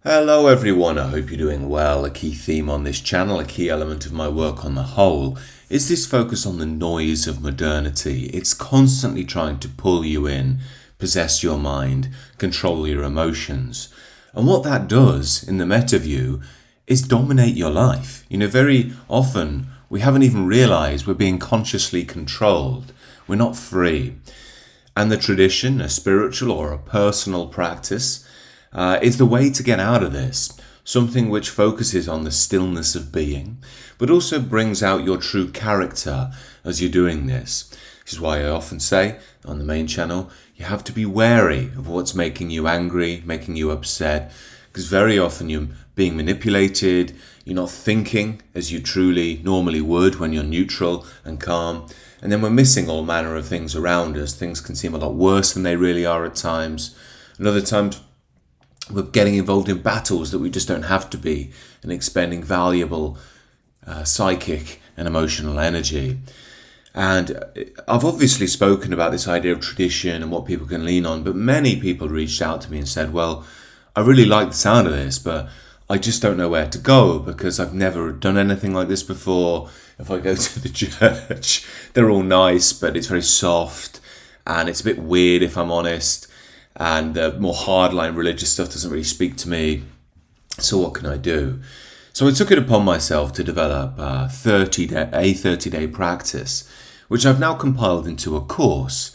Hello everyone, I hope you're doing well. A key theme on this channel, a key element of my work on the whole, is this focus on the noise of modernity. It's constantly trying to pull you in, possess your mind, control your emotions. And what that does in the meta view is dominate your life. Very often we haven't even realized we're being consciously controlled. We're not free. And the tradition, a spiritual or a personal practice, is the way to get out of this. Something which focuses on the stillness of being, but also brings out your true character as you're doing this. This is why I often say on the main channel, you have to be wary of what's making you angry, making you upset, because very often you're being manipulated, you're not thinking as you truly normally would when you're neutral and calm. And then we're missing all manner of things around us. Things can seem a lot worse than they really are at times. And other times, we're getting involved in battles that we just don't have to be and expending valuable psychic and emotional energy. And I've obviously spoken about this idea of tradition and what people can lean on, but many people reached out to me and said, well, I really like the sound of this, but I just don't know where to go because I've never done anything like this before. If I go to the church, they're all nice, but it's very soft and it's a bit weird if I'm honest. And the more hardline religious stuff doesn't really speak to me. So what can I do? So I took it upon myself to develop a 30-day practice, which I've now compiled into a course.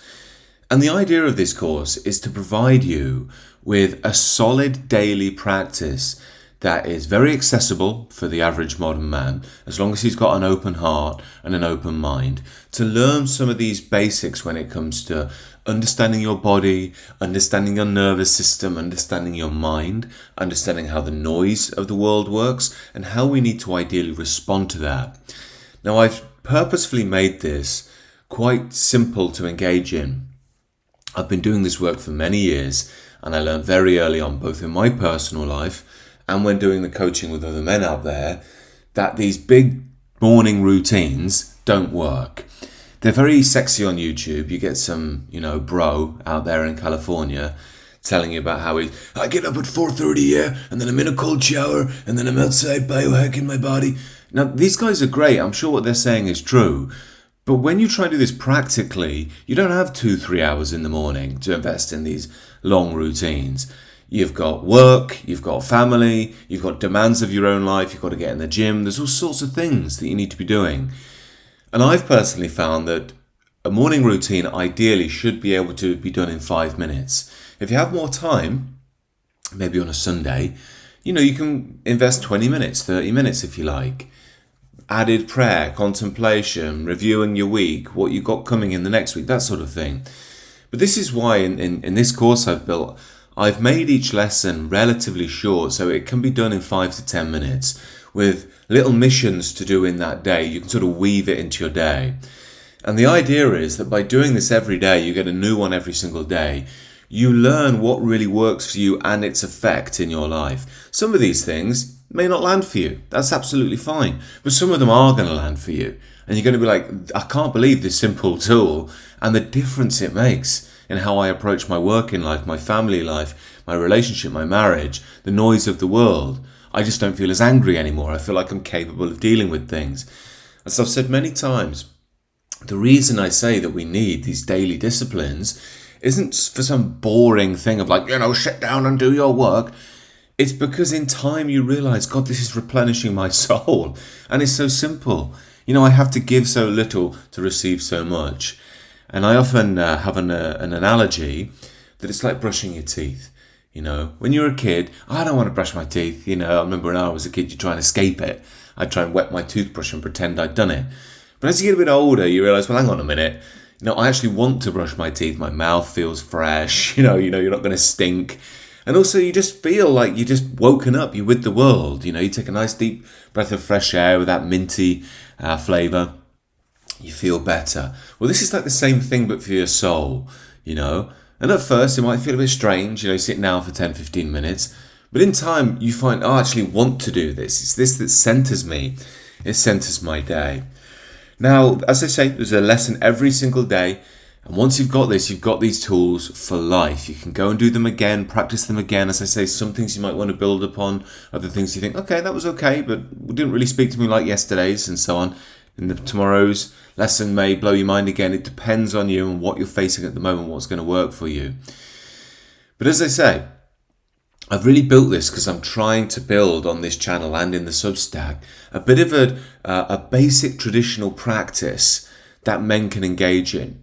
And the idea of this course is to provide you with a solid daily practice that is very accessible for the average modern man, as long as he's got an open heart and an open mind, to learn some of these basics when it comes to understanding your body, understanding your nervous system, understanding your mind, understanding how the noise of the world works, and how we need to ideally respond to that. Now, I've purposefully made this quite simple to engage in. I've been doing this work for many years, and I learned very early on, both in my personal life and when doing the coaching with other men out there, that these big morning routines don't work. They're very sexy on YouTube. You get some, bro out there in California telling you about how I get up at 4:30, and then I'm in a cold shower, and then I'm outside biohacking my body. Now, these guys are great. I'm sure what they're saying is true. But when you try to do this practically, you don't have 2-3 hours in the morning to invest in these long routines. You've got work, you've got family, you've got demands of your own life, you've got to get in the gym. There's all sorts of things that you need to be doing. And I've personally found that a morning routine ideally should be able to be done in 5 minutes. If you have more time, maybe on a Sunday, you can invest 20 minutes, 30 minutes if you like. Added prayer, contemplation, reviewing your week, what you've got coming in the next week, that sort of thing. But this is why in this course I've made each lesson relatively short so it can be done in 5 to 10 minutes with little missions to do in that day. You can sort of weave it into your day. And the idea is that by doing this every day, you get a new one every single day. You learn what really works for you and its effect in your life. Some of these things may not land for you. That's absolutely fine. But some of them are going to land for you. And you're going to be like, I can't believe this simple tool and the difference it makes in how I approach my work in life, my family life, my relationship, my marriage, the noise of the world. I just don't feel as angry anymore. I feel like I'm capable of dealing with things. As I've said many times, the reason I say that we need these daily disciplines isn't for some boring thing of like, sit down and do your work. It's because in time you realize, God, this is replenishing my soul. And it's so simple. I have to give so little to receive so much. And I often have an analogy that it's like brushing your teeth. When you're a kid, I don't want to brush my teeth. I remember when I was a kid, you try and escape it. I'd try and wet my toothbrush and pretend I'd done it. But as you get a bit older, you realise, well, hang on a minute. I actually want to brush my teeth. My mouth feels fresh. You're not going to stink. And also you just feel like you're just woken up. You're with the world. You take a nice deep breath of fresh air with that minty flavour. You feel better. Well, this is like the same thing, but for your soul, And at first, it might feel a bit strange, sitting down for 10, 15 minutes. But in time, you find, I actually want to do this. It's this that centers me. It centers my day. Now, as I say, there's a lesson every single day. And once you've got this, you've got these tools for life. You can go and do them again, practice them again. As I say, some things you might want to build upon, other things you think, okay, that was okay, but it didn't really speak to me like yesterday's, and so on. And tomorrow's lesson may blow your mind again. It depends on you and what you're facing at the moment, what's going to work for you. But as I say, I've really built this because I'm trying to build on this channel and in the Substack a bit of a basic traditional practice that men can engage in.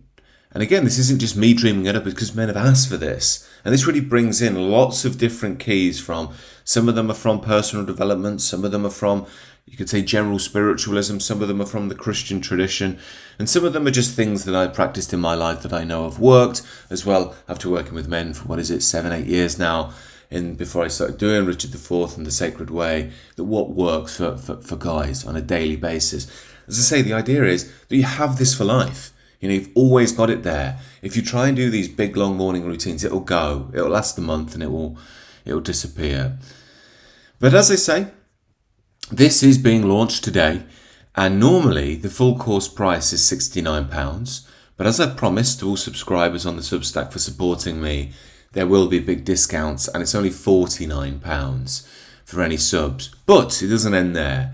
And again, this isn't just me dreaming it up, it's because men have asked for this. And this really brings in lots of different keys from, some of them are from personal development, some of them are from, you could say, general spiritualism, some of them are from the Christian tradition, and some of them are just things that I've practiced in my life that I know have worked as well, after working with men for, 7-8 years now, and before I started doing Richard IV and the Sacred Way, that what works for guys on a daily basis. As I say, the idea is that you have this for life. You've always got it there. If you try and do these big, long morning routines, it'll go. It'll last a month and it'll disappear. But as I say, this is being launched today, and normally the full course price is £69. But as I've promised to all subscribers on the Substack for supporting me, there will be big discounts, and it's only £49 for any subs. But it doesn't end there.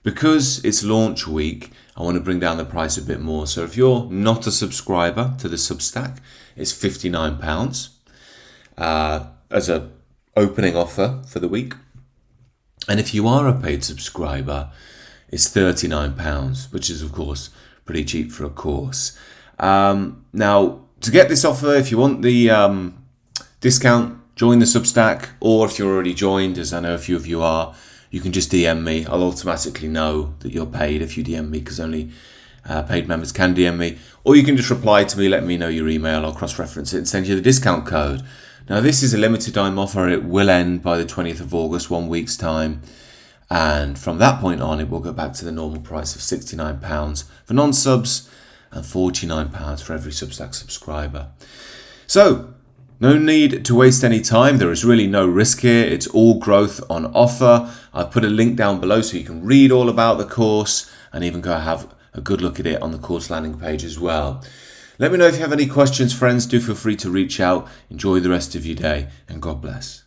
Because it's launch week, I want to bring down the price a bit more. So if you're not a subscriber to the Substack, it's £59 as an opening offer for the week. And if you are a paid subscriber, it's £39, which is, of course, pretty cheap for a course. Now, to get this offer, if you want the discount, join the Substack, or if you're already joined, as I know a few of you are, you can just DM me. I'll automatically know that you're paid if you DM me, because only paid members can DM me. Or you can just reply to me, let me know your email, I'll cross-reference it and send you the discount code. Now, this is a limited time offer. It will end by the 20th of August, 1 week's time. And from that point on, it will go back to the normal price of £69 for non-subs and £49 for every Substack subscriber. So, no need to waste any time. There is really no risk here. It's all growth on offer. I've put a link down below so you can read all about the course and even go have a good look at it on the course landing page as well. Let me know if you have any questions, friends. Do feel free to reach out. Enjoy the rest of your day, and God bless.